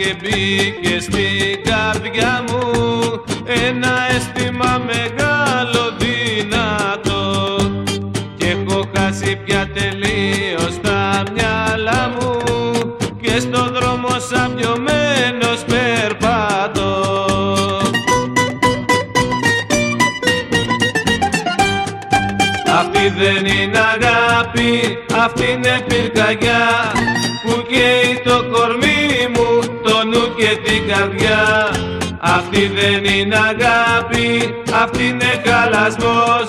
και μπήκε στην καρδιά μου ένα αίσθημα μεγάλο δυνατό και έχω χάσει πια τελείως τα μυαλά μου και στον δρόμο σαν πιωμένος περπατώ. Αυτή δεν είναι αγάπη, αυτή είναι πυρκαγιά που καίει το κορμί μου, το νου και την καρδιά. Αυτή δεν είναι αγάπη, αυτή είναι χαλασμός.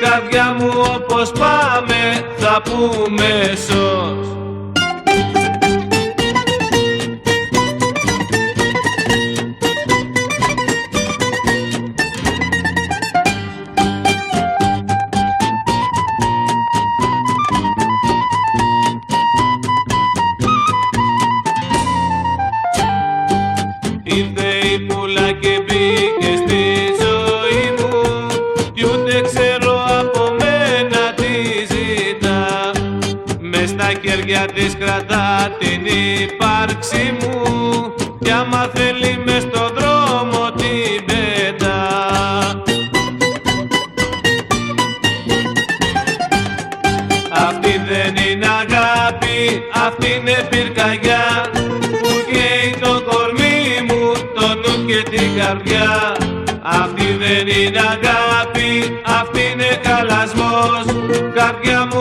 Καρδιά μου όπως πάμε θα πούμε σως. Ήρθε η πουλά και μπήκε στη ζωή μου κι ούτε ξέρω από μένα τι ζητά. Μες στα χέρια της κρατά την ύπαρξη μου κι άμα θέλει μες στον δρόμο την πετά. Αυτή δεν είναι αγάπη, αυτή είναι πυρκαγιά που καίει το κορμί μου, το νου και την καρδιά. Αυτή δεν είναι αγάπη, αυτή είναι χαλασμός. Καρδιά μου